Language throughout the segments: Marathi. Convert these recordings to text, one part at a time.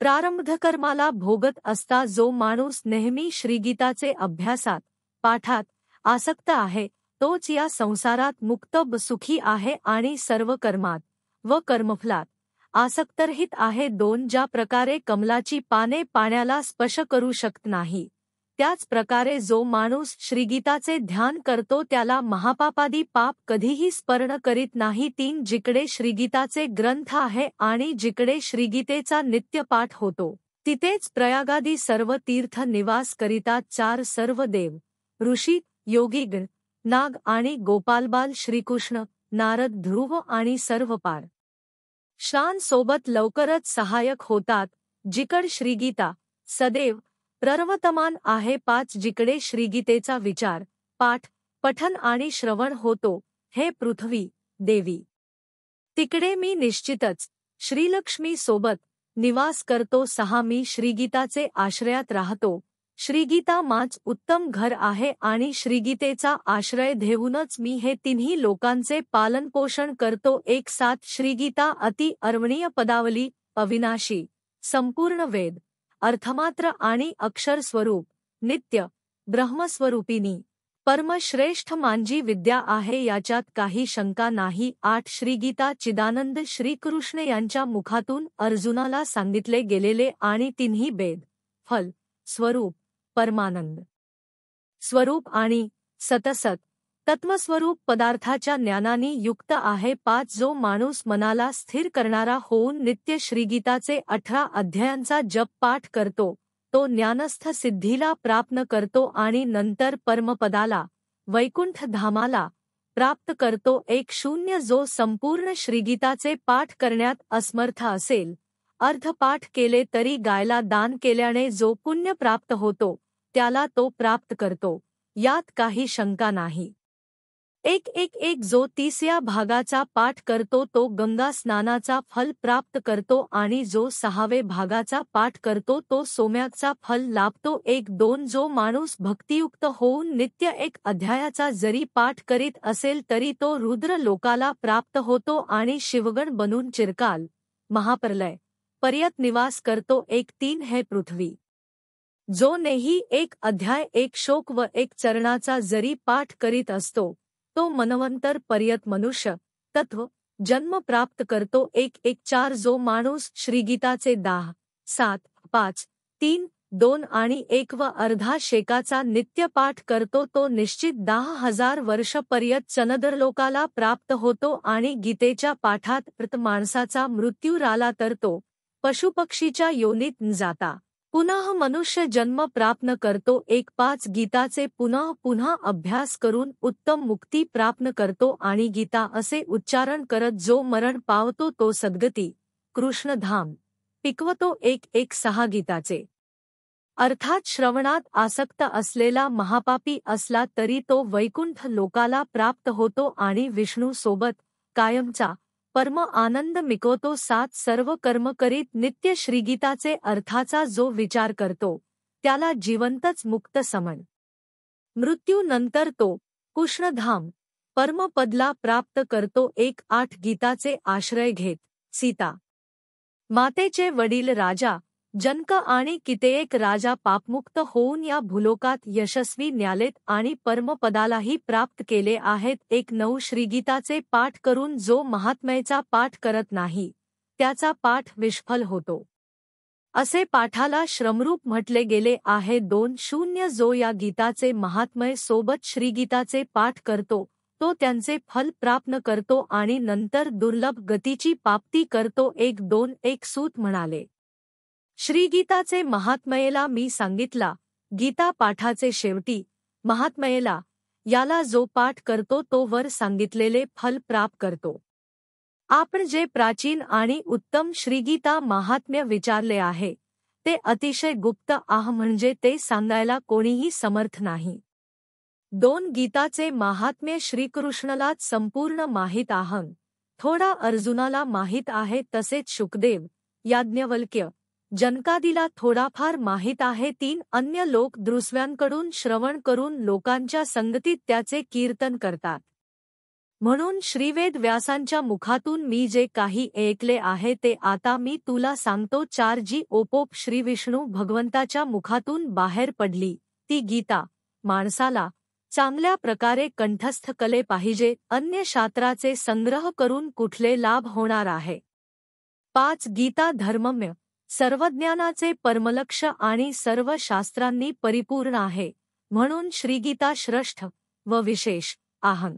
प्रारब्धकर्माला भोगत असता जो माणूस नेहमी श्रीगीताचे अभ्यासात, पाठात आसक्त आहे, तोच या संसारात मुक्त सुखी आहे आणि सर्व कर्मात व कर्मफलात आसक्तरहित आहे. 2 ज्या प्रकारे कमलाची पाने पाण्याला स्पर्श करू शकत नाही, त्याच प्रकारे जो माणूस श्रीगीताचे ध्यान करतो त्याला महापापादी पाप कधीही स्पर्श करीत नाही. 3 जिकडे श्रीगीताचे ग्रंथ आहे आणि जिकडे श्रीगीतेचा नित्यपाठ होतो, तिथेच प्रयागादी सर्व तीर्थ निवास करीतात. 4 सर्व देव, ऋषी, योगीगण, नाग आणि गोपालबाल, श्रीकृष्ण, नारद, ध्रुव आणि सर्व पार शांसोबत लवकरच सहायक होतात. जिकड श्रीगीता सदैव प्रवर्तमान आहे. 5 जिकडे श्रीगीतेचा विचार, पाठ, पठन आणि श्रवण होतो, हे पृथ्वी देवी, तिकडे मी निश्चितच श्रीलक्ष्मी सोबत निवास करतो. 6 मी श्रीगीताचे आश्रयात राहतो. श्रीगीता माझ उत्तम घर आहे आणि श्रीगीतेचा आश्रय घेऊनच मी हे तिन्ही लोकांचे पालनपोषण करतो. 7 श्रीगीता अति अर्वणीय पदावली, अविनाशी, संपूर्ण वेद, अर्थमात्र आणि अक्षर स्वरूप, नित्य ब्रह्मस्वरूपिणी, परमश्रेष्ठ मांजी विद्या आहे, याच्यात काही शंका नाही. 8 श्रीगीता चिदानंद श्रीकृष्ण यांच्या मुखातून अर्जुनाला सांगितले गेलेले आणि तिन्ही वेद, फल, स्वरूप, परमानंद स्वरूप आणि सतसत तत्वस्वरूप पदार्थाच्या ज्ञानाने युक्त आहे. 5 जो माणूस मनाला स्थिर करणारा होऊन नित्य श्रीगीताचे 18 अध्यायांचा जप पाठ करतो, तो ज्ञानस्थ सिद्धीला प्राप्त करतो आणि नंतर परमपदाला, वैकुंठ धामाला प्राप्त करतो. 1 जो संपूर्ण श्रीगीताचे पाठ करण्यात असमर्थ असेल, अर्धपाठ केले तरी गायला दान केल्याने जो पुण्य प्राप्त होतो, त्याला तो प्राप्त करतो, यात काही शंका नाही. 1 जो 30 भागाचा पाठ करतो तो गंगा स्नानाचा फल प्राप्त करतो आणि जो 6 भागाचा पाठ करतो तो सोम्याचा फल लाभतो. 1-2 जो माणूस भक्तियुक्त होऊन नित्य 1 अध्यायाचा जरी पाठ करीत असेल तरी तो रुद्र लोकाला प्राप्त होतो आणि शिवगण बनून चिरकाल, महाप्रलय पर्यंत निवास करतो. 1-3 हे पृथ्वी जो नेही 1 अध्याय, 1 श्लोक व 1 चरणाचा जरी पाठ करीत असतो, तो मनवंतर पर्यंत मनुष्य तत्व जन्म प्राप्त करतो. 1-4 जो माणूस श्रीगीताचे 10, 7, 5, 3, 2 आणि 1 व अर्धा शेकाचा नित्यपाठ करतो तो निश्चित 10,000 वर्षपर्यंत चंद्रलोकाला प्राप्त होतो आणि गीतेच्या पाठात प्रत माणसाचा मृत्यू राला तर तो पशुपक्षीच्या योनीत जाता पुनः मनुष्य जन्म प्राप्त करतो. 1-5 गीताचे पुन्हा अभ्यास करून उत्तम मुक्ती प्राप्त करतो आणि गीता असे उच्चारण करत जो मरण पावतो तो सद्गती, कृष्णधाम पिकवतो. 1-6 गीताचे अर्थात श्रवणात आसक्त असलेला महापापी असला तरी तो वैकुंठ लोकाला प्राप्त होतो आणि विष्णू सोबत कायमचा परम आनंद मिकवतो. 7 सर्व कर्म करीत नित्य श्रीगीताचे अर्थाचा जो विचार करतो, त्याला जिवंतच मुक्त समन. मृत्यू नंतर तो कृष्णधाम परमपदला प्राप्त करतो. 1-8 गीताचे आश्रय घेत सीता मातेचे वडील राजा जनक आणि कित्येक राजा पापमुक्त होऊन या भूलोकात यशस्वी न्यालेत आणि परमपदालाही प्राप्त केले आहेत. 1-9 श्रीगीताचे पाठ करून जो महात्म्याचा पाठ करत नाही, त्याचा पाठ विष्फल होतो, असे पाठाला श्रमरूप म्हटले गेले आहे. 2-0 जो या गीताचे महात्म्य सोबत श्रीगीताचे पाठ करतो, तो त्यांचे फल प्राप्त करतो आणि नंतर दुर्लभ गतीची प्राप्ती करतो. 1-2 सूत म्हणाले, श्रीगीताचे महात्म्यला मी सांगितला. गीता पाठाचे शेवटी महात्म्यला, याला जो पाठ करतो तो वर सांगितलेले फल प्राप्त करतो. आपण जे प्राचीन आणि उत्तम श्रीगीता महात्म्य विचारले आहे, ते अतिशय गुप्त आहे, म्हणजे ते सांगायला कोणीही समर्थ नाही. 2 गीताचे महात्म्य श्रीकृष्णालाच संपूर्ण माहीत आहे, थोडा अर्जुनाला माहीत आहे, तसेच शुकदेव, याज्ञवल्क्य, जनकादीला थोडाफार माहीत आहे. 3 अन्य लोक दुसऱ्यांकडून श्रवण करून लोकांच्या संगतीत त्याचे कीर्तन करतात. म्हणून श्रीवेद व्यासांच्या मुखातून मी जे काही ऐकले आहे ते आता मी तुला सांगतो. 4 जी ओपोप श्री विष्णू भगवंताच्या मुखातून बाहेर पडली ती गीता माणसाला चांगल्या प्रकारे कंठस्थ केले पाहिजे. अन्य शास्त्राचे संग्रह करून कुठले लाभ होणार आहे. 5 गीता धर्मम्य सर्वज्ञानाचे परमलक्ष्य आणि सर्व शास्त्रांनी परिपूर्ण आहे, म्हणून श्रीगीता श्रेष्ठ व विशेष आहे.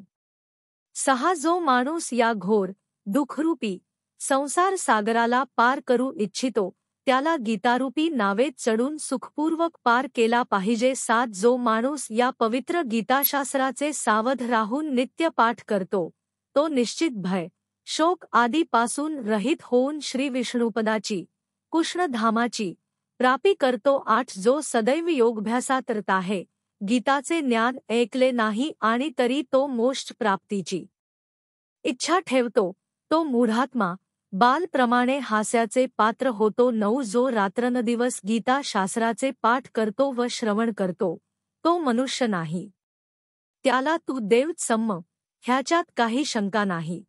6 जो माणूस या घोर दुःखरूपी संसार सागराला पार करू इच्छितो त्याला गीतारूपी नावेत चढून सुखपूर्वक पार केला पाहिजे. 7 जो माणूस या पवित्र गीताशास्त्राचे सावध राहून नित्य पाठ करतो तो निश्चित भय शोक आदीपासून रहित होऊन श्री विष्णुपदाची कृष्णधामाची प्राप्ती करतो. 8 जो सदैव योगाभ्यासात रत आहे, गीताचे ज्ञान ऐकले नाही आणि तरी तो मोक्ष प्राप्तीची इच्छा ठेवतो तो मूढात्मा बालप्रमाणे हास्याचे पात्र होतो. 9 जो रात्रंदिवस गीता शास्त्राचे पाठ करतो व श्रवण करतो तो मनुष्य नाही, त्याला तू देवच सम ह्याच्यात काही शंका नाही.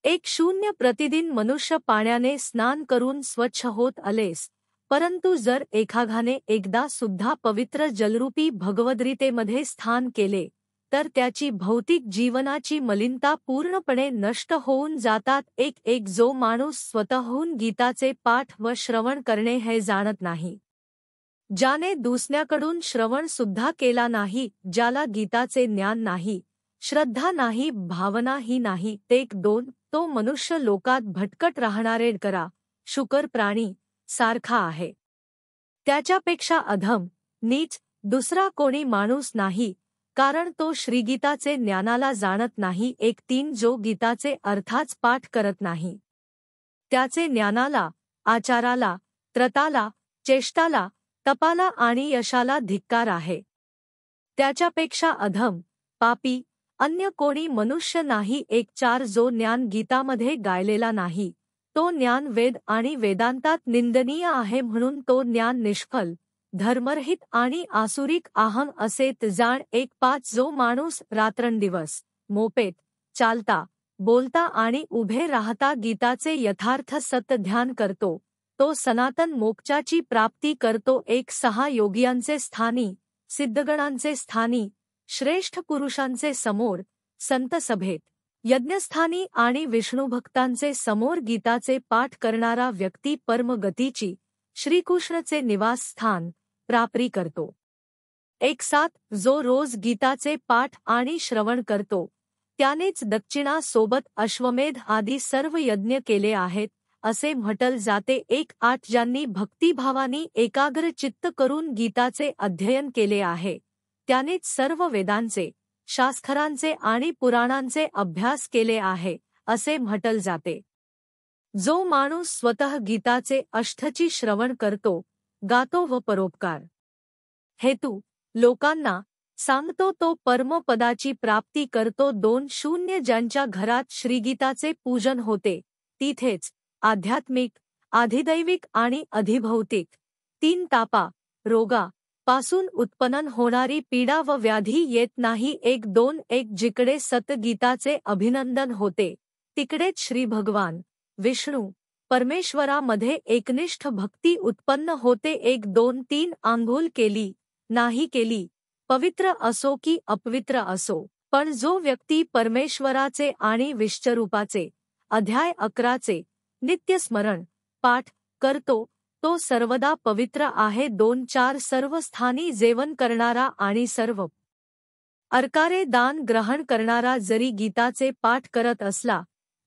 1 प्रतिदिन मनुष्य पाण्याने स्नान करून स्वच्छ होत आलेस, परंतु जर एखाद्याने एकदा सुद्धा पवित्र जलरूपी भगवद्गीतेमध्ये स्थान केले तर त्याची भौतिक जीवनाची मलिनता पूर्णपणे नष्ट होऊन जातात. 1 जो माणूस स्वतःहून गीताचे पाठ व श्रवण करणे हे जाणत नाही, ज्याने दुसऱ्याकडून श्रवण सुद्धा केला नाही, ज्याला गीताचे ज्ञान नाही, श्रद्धा नाही, भावना ही नाही. 1-2 तो मनुष्य लोकात भटकत राहणारे करा शुकर प्राणी सारखा आहे, त्याच्यापेक्षा अधम नीच दुसरा कोणी माणूस नाही, कारण तो श्रीगीताचे ज्ञानाला जाणत नाही. 1-3 जो गीताचे अर्थाच पाठ करत नाही त्याचे ज्ञानाला, आचाराला, त्रताला, चेष्टाला, तपाला आणि यशाला धिक्कार आहे, त्याच्यापेक्षा अधम पापी अन्य कोणी मनुष्य नाही. 1-4 जो ज्ञान गीतामध्ये गायलेला नाही तो ज्ञान वेद आणि वेदांतात निंदनीय आहे, म्हणून तो ज्ञान निष्फल धर्मरहित आणि आसुरिक आहम असे जाण. 1-5 जो माणूस रात्रंदिवस मोपेत चालता बोलता आणि उभे राहता गीताचे यथार्थ सत्य ध्यान करतो तो सनातन मोक्षाची प्राप्ती करतो. 1-6 योगियांचे स्थानी, सिद्धगणांचे स्थानी, श्रेष्ठ पुरुषांचे समोर, संत सभेत, यज्ञस्थानी आणि विष्णुभक्तांचे समोर गीताचे पाठ करणारा व्यक्ती परमगतीची श्रीकृष्णचे निवासस्थान प्राप्ती करतो. 1-7 जो रोज गीताचे पाठ आणि श्रवण करतो त्यानेच दक्षिणा सोबत अश्वमेध आदी सर्व यज्ञ केले आहेत असे म्हटल जाते. 1-8 ज्यांनी भक्तिभावाने एकाग्र चित्त करून गीताचे अध्ययन केले आहे त्यानेच सर्व वेदांचे, शास्त्रांचे आणि पुराणांचे अभ्यास केले आहे असे म्हटल जाते. जो माणूस स्वतः गीताचे अष्टची श्रवण करतो, गातो व परोपकार हेतू लोकांना सांगतो तो परमपदाची प्राप्ती करतो. 2-0 ज्यांच्या घरात श्रीगीताचे पूजन होते तिथेच आध्यात्मिक, आधिदैविक आणि अधिभौतिक 3 तापा रोगा पासून उत्पन्न होणारी पीडा व व्याधी येत नाही. 1-2 जिकडे सतगीताचे अभिनंदन होते तिकडेच श्री भगवान विष्णू परमेश्वरामध्ये एकनिष्ठ भक्ती उत्पन्न होते. 1-2-3 आंघोळ केली नाही केली, पवित्र असो की अपवित्र असो, पण जो व्यक्ती परमेश्वराचे आणि विश्वरूपाचे अध्याय 11चे नित्यस्मरण पाठ करतो तो सर्वदा पवित्र आहे. 2-4 सर्व स्थानी जेवण करणारा आणि सर्व अर्कारे दान ग्रहण करणारा जरी गीताचे पाठ करत असला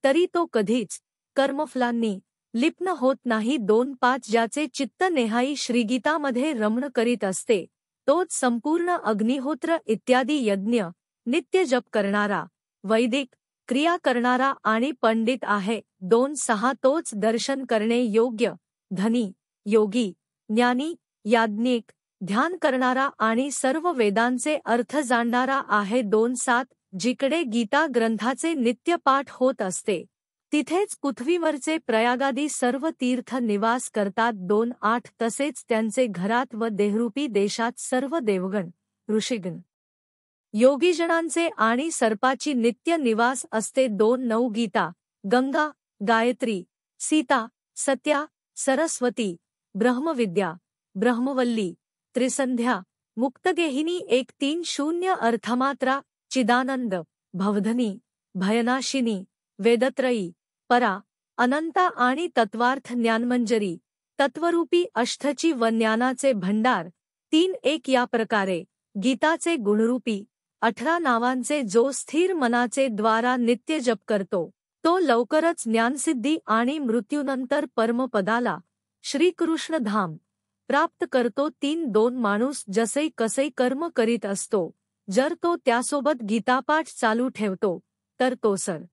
तरी तो कधीच कर्मफलांनी लिप्न होत नाही. 2-5 ज्याचे चित्त नेहाई श्रीगीतामध्ये रमण करीत असते तोच संपूर्ण अग्निहोत्र इत्यादी यज्ञ नित्य जप करणारा, वैदिक क्रिया करणारा आणि पंडित आहे. 2-6 तोच दर्शन करणे योग्य, धनी, योगी, ज्ञानी, याज्ञिक, ध्यान करणारा आणि सर्व वेदांचे अर्थ जाणणारा आहे. 2-7 जिकडे गीता ग्रंथाचे नित्य पाठ होत असते तिथेच पृथ्वीवरचे प्रयागादी सर्व तीर्थ निवास करतात. 2-8 तसेच त्यांचे घरात व देहरूपी देशात सर्व देवगण, ऋषिगण, योगीजनांचे आणि सर्पाची नित्य निवास असते. 2:9 गीता, गंगा, गायत्री, सीता, सत्या, सरस्वती, ब्रह्मविद्या, ब्रह्मवल्ली, त्रिसंध्या, मुक्तगेहिनी. 1:3:0 अर्थमात्रा, चिदानंद, भवधनी, भयनाशिनी, वेदत्रयी, परा, अनंता आणि तत्वार्थ ज्ञानमंजरी, तत्वरूपी अष्टची व ज्ञानाचे भंडार. 3:1 या प्रकारे गीताचे गुणरूपी 18 नावांचे जो स्थिर मनाचे द्वारा नित्य जप करतो, तो लवकरच ज्ञानसिद्धी आणि मृत्यूनंतर परमपदाला श्रीकृष्ण धाम प्राप्त करतो. 3:2 माणूस जसे कसे कर्म करीत असतो, जर तो त्यासोबत गीतापाठ चालू ठेवतो, तर तो सर्व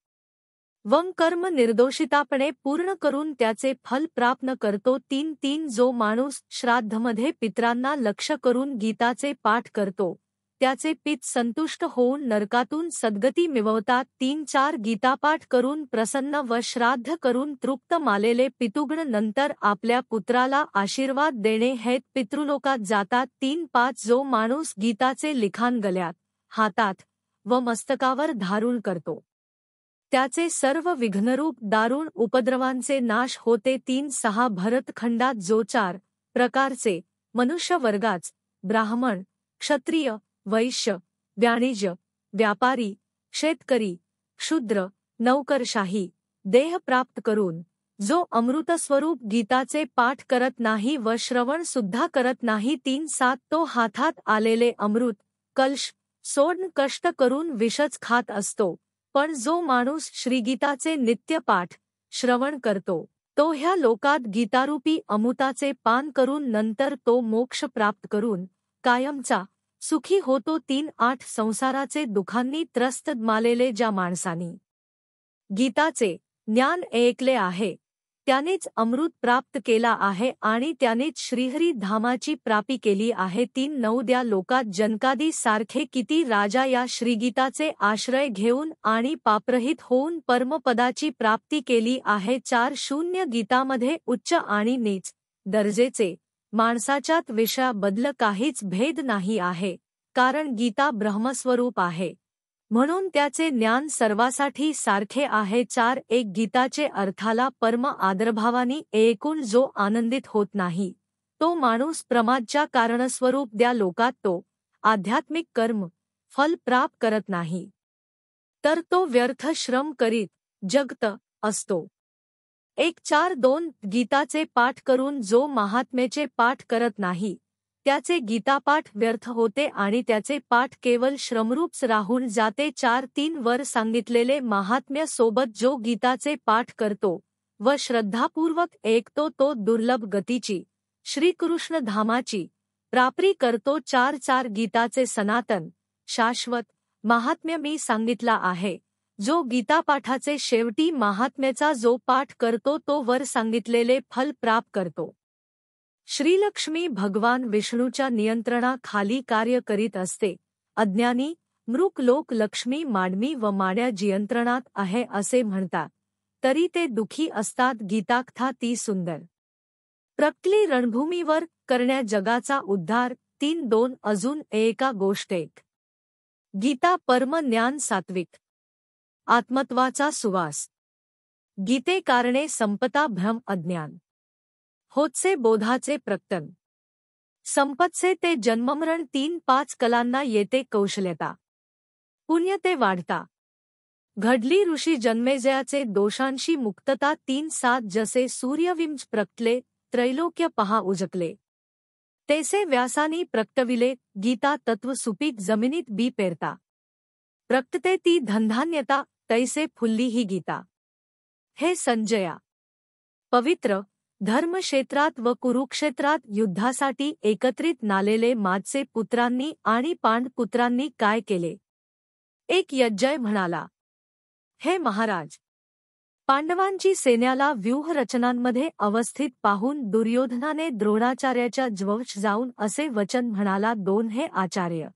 कर्म निर्दोषितापणे पूर्ण करून त्याचे फल प्राप्त करतो. 3:3 जो माणूस श्राद्धमध्ये पितरांना लक्ष्य करून गीताचे पाठ करतो, त्याचे पित संतुष्ट होऊन नरकातून सद्गती मिळवतात. 3:4 गीतापाठ करून प्रसन्न व श्राद्ध करून तृप्त मालेले पितृगण नंतर आपल्या पुत्राला आशीर्वाद देणे हेत पितृलोकात जातात. 3:5 जो माणूस गीताचे लिखाण गळ्यात, हातात व मस्तकावर धारण करतो, त्याचे सर्व विघ्नरूप दारुण उपद्रवांचे नाश होते. 3:6 भरतखंडात जो 4 प्रकारचे मनुष्य वर्गाच ब्राह्मण, क्षत्रिय, वैश्य, वाणिज्य, व्यापारी, शेतकरी, क्षुद्र, नौकरशाही देह प्राप्त करून जो अमृतस्वरूप गीताचे पाठ करत नाही व श्रवण सुद्धा करत नाही. 3:7 तो हातात आलेले अमृत कलश सोडून कष्ट करून विषच खात असतो, पण जो माणूस श्रीगीताचे नित्य पाठ श्रवण करतो, तो ह्या लोकात गीतारूपी अमृताचे पान करून नंतर तो मोक्ष प्राप्त करून कायमचा सुखी होतो. 3:8 संसाराचे दुःखांनी त्रस्त मालेले ज्या माणसानी गीताचे ज्ञान ऐकले आहे, त्यानेच अमृत प्राप्त केला आहे आणि त्यानेच श्रीहरी धामाची प्राप्ती केली आहे. 3:9 द्या लोकात जनकादी सारखे किती राजा या श्रीगीताचे आश्रय घेऊन आणि पापरहित होऊन परमपदाची प्राप्ती केली आहे. 4:0 गीतामध्ये उच्च आणि नीच दर्जेचे माणसाच्यात विषयाबद्दल काहीच भेद नाही आहे, कारण गीता ब्रह्मस्वरूप आहे, म्हणून त्याचे ज्ञान सर्वासाठी सारखे आहे. 4:1 गीताचे अर्थाला परम आदरभावानी ऐकून जो आनंदित होत नाही, तो माणूस प्रमादच्या कारणस्वरूप द्या लोकात तो आध्यात्मिक कर्म फल प्राप्त करत नाही, तर तो व्यर्थ श्रम करीत जगत असतो. 1:4-2 गीताचे पाठ करून जो महात्म्याचे पाठ करत नाही, त्याचे गीतापाठ व्यर्थ होते आणि त्याचे पाठ केवळ श्रमरूप राहून जाते. 4:3 वर सांगितलेले महात्म्य सोबत जो गीताचे पाठ करतो व श्रद्धापूर्वक ऐकतो, तो दुर्लभ गतीची श्रीकृष्ण धामाची प्राप्ती करतो. 4:4 गीताचे सनातन शाश्वत महात्म्य मी सांगितला आहे. जो गीतापाठाचे शेवटी महात्म्याचा जो पाठ करतो, तो वर सांगितलेले फल प्राप्त करतो. श्रीलक्ष्मी भगवान विष्णूच्या नियंत्रणाखाली कार्य करीत असते. अज्ञानी मृग लोक लक्ष्मी माडमी व माड्या नियंत्रणात आहे असे म्हणतात, तरी ते दुखी असतात. गीताकथा ती सुंदर प्रकटली रणभूमीवर करण्या जगाचा उद्धार. 3:2 अजून एका गोष्ट एक गीता परम ज्ञान सात्विक आत्मत्वाचा सुवास. गीते कारणे संपता भ्रम अज्ञान होतसे बोधाचे प्रकटन. संपतसे ते जन्ममरण. 3:5 कलांना येते कौशल्यता, पुण्य ते वाढता. घडली ऋषी जन्मेजयाचे दोषांशी मुक्तता. 3:7 जसे सूर्यविंच प्रकटले, त्रैलोक्य पहा उजकले, तैसे व्यासानी प्रकटविले. गीता तत्व सुपीक जमिनीत बी पेरता, प्रकटते ती धनधान्यता, तैसे फुल्ली ही गीता. हे संजया, पवित्र धर्मक्षेत्रात व कुरुक्षेत्रात युद्धासाठी एकत्रित नालेले माझे पुत्रांनी आणि पांडपुत्रांनी काय केले. एक यज्जय म्हणाला, हे महाराज, पांडवांची सैन्याला व्यूहरचनांमध्ये अवस्थित पाहून दुर्योधनाने द्रोणाचार्याच्या जवळ जाऊन असे वचन म्हणाला. 2 हे आचार्य,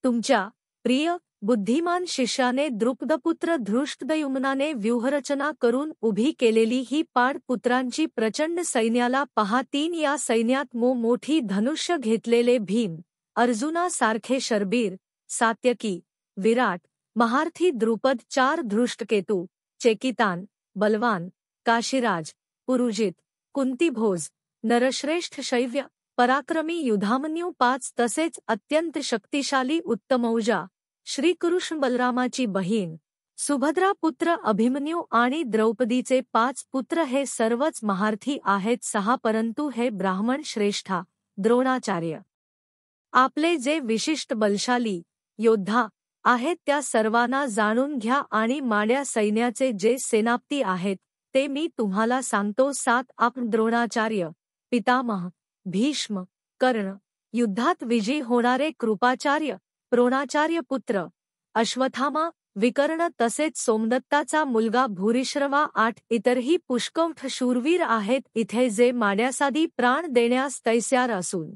तुमच्या प्रिय बुद्धिमान शिष्याने द्रुपदपुत्र धृष्टद्युम्नाने व्यूहरचना करून उभी केलेली ही पांडपुत्रांची प्रचंड सैन्याला पहा. 3 या सैन्यात मोठी धनुष्य घेतलेले भीम, अर्जुनासारखे शरबीर, सात्यकी, विराट, महारथी द्रुपद, 4 धृष्टकेतू, चेकितान, बलवान, काशीराज, पुरुजित, कुंतीभोज, नरश्रेष्ठ शैव्य, पराक्रमी युधामन्यू 5 तसेच अत्यंत शक्तिशाली उत्तमौजा, श्रीकृष्ण बलरामाची बहीण सुभद्रा, पुत्र अभिमन्यू आणि द्रौपदीचे 5 पुत्र हे सर्वच महारथी आहेत 6 परंतु हे ब्राह्मण श्रेष्ठा द्रोणाचार्य आपले जे विशिष्ट बलशाली योद्धा आहेत त्या सर्वांना जाणून घ्या आणि माड्या सैन्याचे जे सेनापती आहेत ते मी तुम्हाला सांगतो 7 आपण द्रोणाचार्य, पितामह, भीष्म, कर्ण, युद्धात विजयी होणारे कृपाचार्य, द्रोणाचार्य पुत्र, अश्वत्थामा, विकर्ण तसेच सोमदत्ताचा मुलगा भूरिश्रवा 8 इतरही पुष्कळ शूरवीर आहेत इथे जे माड्यासादी प्राण देण्यास तैस्यार असून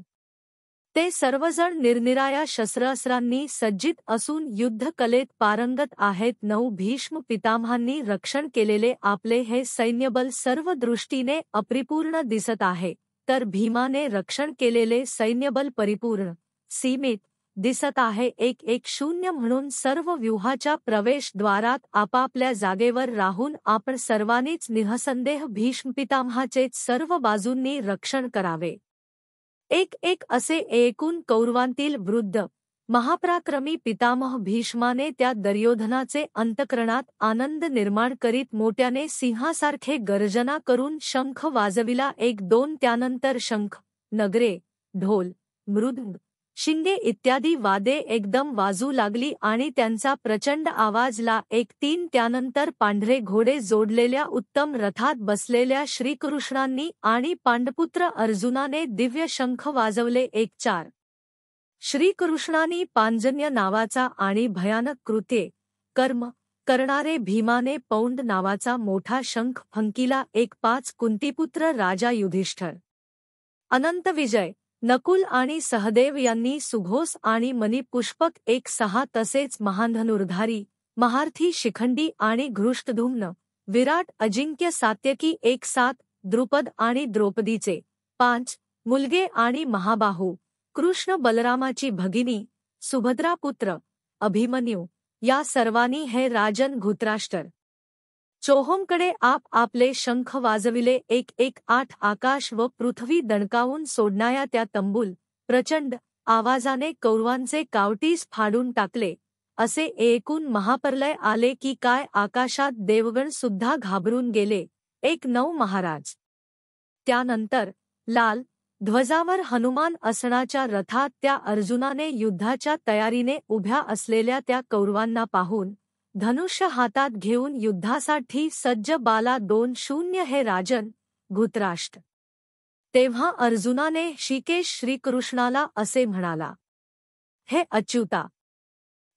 ते सर्वजण निरनिराळ्या शस्त्रास्त्रांनी सज्जित असून युद्धकलेत पारंगत आहेत 9 भीष्म पितामहांनी रक्षण केलेले आपले हे सैन्यबल सर्व दृष्टीने अपरिपूर्ण दिसत आहे तर भीमाने रक्षण केलेले सैन्यबल परिपूर्ण सीमित दिसत आहे 110 म्हणून सर्व व्यूहाच्या प्रवेशद्वारात आपापल्या जागेवर राहून आपण सर्वांनीच निःसंदेह भीष्म पितामहाचेच सर्व बाजूंनी रक्षण करावे 1 असे एकूण कौरवांतील वृद्ध महापराक्रमी पितामह भीष्माने त्या दुर्योधनाचे अंतःकरणात आनंद निर्माण करीत मोठ्याने सिंहासारखे गर्जना करून शंख वाजविला 1-2 त्यानंतर शंख, नगरे, ढोल, मृदंग, शिंगे इत्यादी वादे एकदम वाजू लागली आणि त्यांचा प्रचंड आवाज ला 1-3 त्यानंतर पांढरे घोडे जोडलेल्या उत्तम रथात बसलेल्या श्रीकृष्णांनी आणि पांडपुत्र अर्जुनाने दिव्य शंख वाजवले 1-4 श्रीकृष्णांनी पांजन्य नावाचा आणि भयानक कृत्ये कर्म करणारे भीमाने पौंड नावाचा मोठा शंख फंकिला 1-5 कुंतीपुत्र राजा युधिष्ठिर अनंत विजय नकुल आणि सहदेव यांनी सुघोष आणि मणिपुष्पक 1-6 तसेच महाधनुर्धारी महारथी शिखंडी आणि घृष्टद्युम्न विराट अजिंक्य सात्यकी 1-7 द्रुपद आणि द्रौपदीचे 5 मुलगे आणि महाबाहू कृष्ण बलरामाची भगिनी सुभद्रा पुत्र अभिमन्यू या सर्वांनी हे राजन धृतराष्ट्र चोहोंकडे आपले शंख वाजविले 1-8 आकाश व पृथ्वी दणकावून सोडणाऱ्या त्या तंबूल प्रचंड आवाजाने कौरवांचे कावटीस फाडून टाकले असे एकूण महाप्रलय आले की काय आकाशात देवगण सुद्धा घाबरून गेले 1-9 महाराज त्यानंतर लाल ध्वजावर हनुमान असणाच्या रथात त्या अर्जुनाने युद्धाच्या तयारीने उभ्या असलेल्या त्या कौरवांना पाहून धनुष्य हातात घेऊन युद्धासाठी सज्ज बाला 2-0 हे राजन धृतराष्ट्र तेव्हा अर्जुनाने ऋषिकेश श्रीकृष्णाला असे म्हणाला हे अच्युता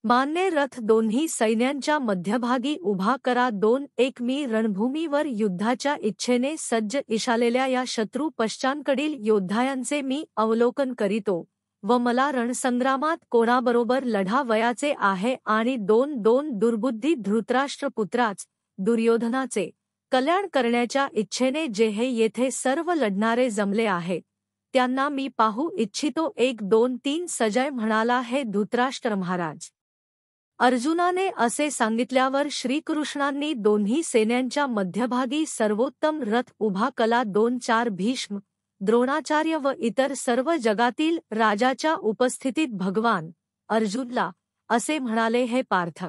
मान्य रथ दोन्ही सैन्यांच्या मध्यभागी उभा करा 2-1 मी रणभूमीवर युद्धाच्या इच्छेने सज्ज इशालेल्या या शत्रू पश्चांकडील योद्ध्यांचे मी अवलोकन करीतो व मला रणसंग्रामात कोणाबरोबर लढावयाचे आहे आणि 2-2 दुर्बुद्धी धृतराष्ट्रपुत्राच दुर्योधनाचे कल्याण करण्याच्या इच्छेने जे हे येथे सर्व लढणारे जमले आहेत त्यांना मी पाहू इच्छितो 1-2-3 सजय म्हणाला हे धृतराष्ट्र महाराज अर्जुनाने असे सांगितल्यावर श्रीकृष्णांनी दोन्ही सेनांच्या मध्यभागी सर्वोत्तम रथ उभा कला 2-4 भीष्म द्रोणाचार्य व इतर सर्व जगातील राजाच्या उपस्थितीत भगवान अर्जुनला असे म्हणाले हे पार्थ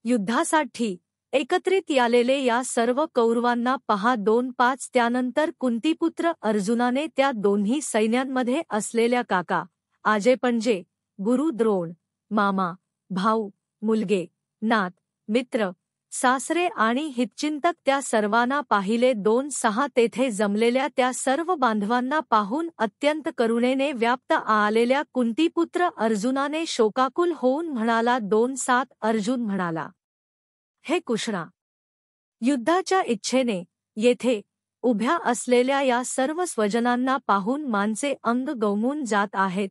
युद्धासाठी एकत्रित आलेले या सर्व कौरवांना पहा 2-5 त्यानंतर कुंतीपुत्र अर्जुनाने त्या दोन्ही सैन्यांमध्ये असलेल्या काका आजे पणजे गुरु द्रोण मामा भाऊ मुलगे नात मित्र सासरे आणि हितचिंतक त्या सर्वांना पाहिले 2-6 तेथे जमलेल्या त्या सर्व बांधवांना पाहून अत्यंत करुणेने व्याप्त आलेल्या कुंतीपुत्र अर्जुनाने शोकाकुल होऊन म्हणाला 2-7 अर्जुन म्हणाला हे कृष्णा युद्धाच्या इच्छेने येथे उभ्या असलेल्या या सर्व स्वजनांना पाहून मानचे अंग गवमून जात आहेत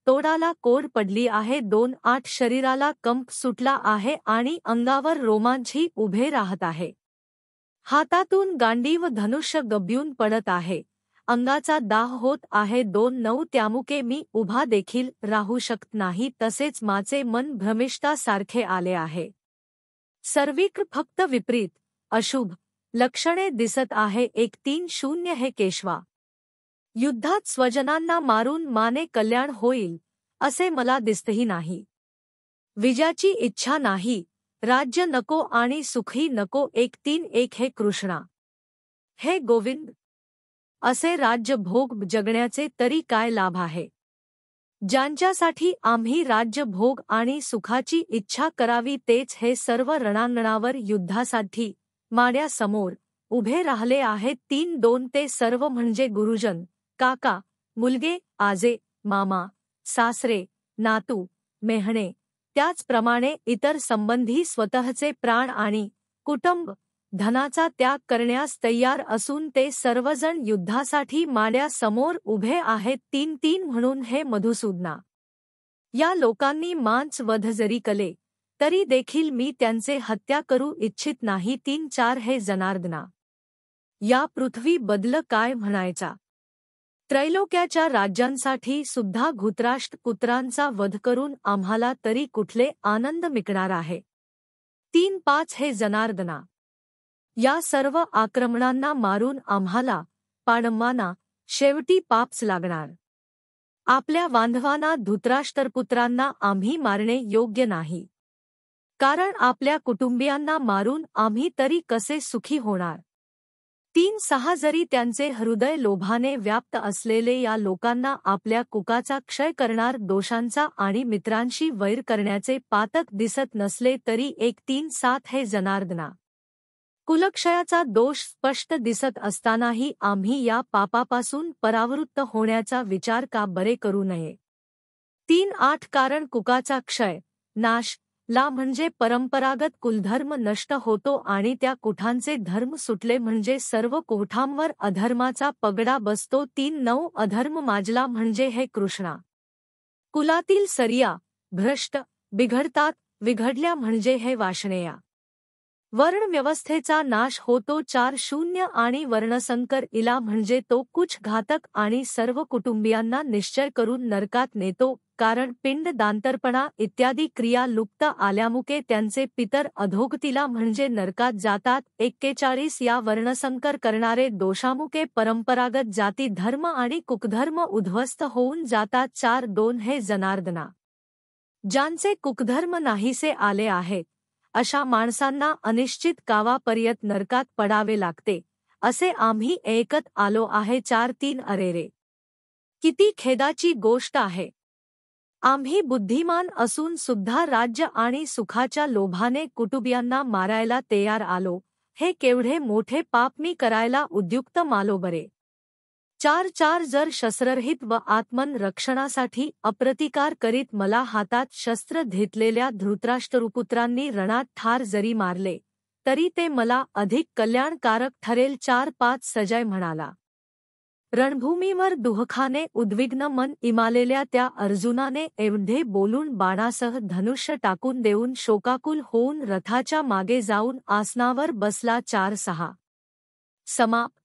तोडाला कोड पडली आहे 2-8 शरीराला कंप सुटला आहे आणि अंगावर रोमांचही उभे राहत आहे हातातून गांडीव धनुष्य गब्यून पडत आहे अंगाचा दाह होत आहे. 2:9 त्यामुके मी उभा देखील राहू शकत नाही, तसेच माझे मन भ्रमिष्ठासारखे आले आहे. सर्विक्र फक्त विपरीत अशुभ लक्षणे दिसत आहे. 1:30 हे केशवा, युद्धात स्वजनांना मारून माने कल्याण होईल असे मला दिसतही नाही. विजयाची इच्छा नाही, राज्य नको आणि सुखी नको. 1:31 हे कृष्णा, हे गोविंद, असे राज्य भोग जगण्याचे तरी काय लाभ आहे. ज्यांच्यासाठी आम्ही राज्य भोग आणि सुखाची इच्छा करावी तेच हे सर्व रणांगणावर युद्धासाठी माड्यासमोर उभे राहिले आहेत. 3:2 ते सर्व म्हणजे गुरुजन, काका, मुलगे, आजे, मामा, सासरे, नातू, मेहणे, त्याचप्रमाणे इतर संबंधी स्वतःचे प्राण आणि कुटुंब धनाचा त्याग करण्यास तयार असून ते सर्वजण युद्धासाठी माड्यासमोर उभे आहेत. 3:3 म्हणून हे मधुसूदना, या लोकांनी मांस-वध जरी केले तरी देखील मी त्यांचे हत्या करू इच्छित नाही. 3:4 हे जनार्दना, या पृथ्वी बदल काय म्हणायचा. त्रैलोक्याच्या राज्यांसाठी सुद्धा धृतराष्ट्र पुत्रांचा वध करून आम्हाला तरी कुठले आनंद मिळणार आहे. 3:5 हे जनार्दना, या सर्व आक्रमणांना मारून आम्हाला पांडवांना शेवटी पापच लागणार. आपल्या बांधवांना धृतराष्ट्रपुत्रांना आम्ही मारणे योग्य नाही, कारण आपल्या कुटुंबियांना मारून आम्ही तरी कसे सुखी होणार. 3:6 जरी त्यांचे हृदय लोभाने व्याप्त असलेले या लोकांना आपल्या कुकाचा क्षय करणार दोषांचा आणि मित्रांशी वैर करण्याचे पातक दिसत नसले तरी 1:3-7 हे जनार्दना, कुलक्षयाचा दोष स्पष्ट दिसत असतानाही आम्ही या पापापासून परावृत्त होण्याचा विचार का बरे करू नये. 3:8 कारण कुकाचा क्षय, नाश ला म्हणजे परंपरागत कुलधर्म नष्ट होतो आणि त्या कुठांचे धर्म सुटले म्हणजे सर्व कुठांवर अधर्माचा पगडा बसतो. 3:9 अधर्म माजला म्हणजे हे कृष्णा, कुलातील स्त्रिया भ्रष्ट बिघडतात, बिघडल्या म्हणजे हे वाषणेया, वर्णव्यवस्थेचा नाश होतो. 4:0 आणि वर्णसंकर इला म्हणजे तो कुछ घातक आणि सर्व कुटुंबियांना निश्चय करून नरकात नेतो, कारण पिंड दांतर्पणा इत्यादी क्रिया लुप्त आल्यामुळे त्यांचे पितर अधोगतीला म्हणजे नरकात जातात. 41 या वर्णसंकर करणारे दोषामुळे परंपरागत जाती धर्म आणि कुकधर्म उद्ध्वस्त होऊन जातात. 4:2 हे जनार्दना, ज्यांचे कुकधर्म नाहीसे आले आहेत अशा माणसांना अनिश्चित कावापर्यंत नरकात पडावे लागते असे आम्ही ऐकत आलो आहे. 4:3 अरेरे, किती खेदाची गोष्ट आहे. आम्ही बुद्धिमान असून सुद्धा राज्य आणि सुखाच्या लोभाने कुटुंबियांना मारायला तयार आलो. हे केवढे मोठे पाप मी करायला उद्युक्त मालो बरे. 4:4 जर शस्त्ररहित व आत्मन रक्षणासाठी अप्रतिकार करीत मला हातात शस्त्र घेतलेल्या धृतराष्ट्रपुत्रांनी रणात ठार जरी मारले तरी ते मला अधिक कल्याणकारक ठरेल. 4:5 सजय म्हणाला, रणभूमीवर दुःखाने उद्विग्न मन इमालेल्या त्या अर्जुनाने एवढे बोलून बाणासह धनुष्य टाकून देऊन शोकाकुल होऊन रथाच्या मागे जाऊन आसनावर बसला. 4:6 समाप्त.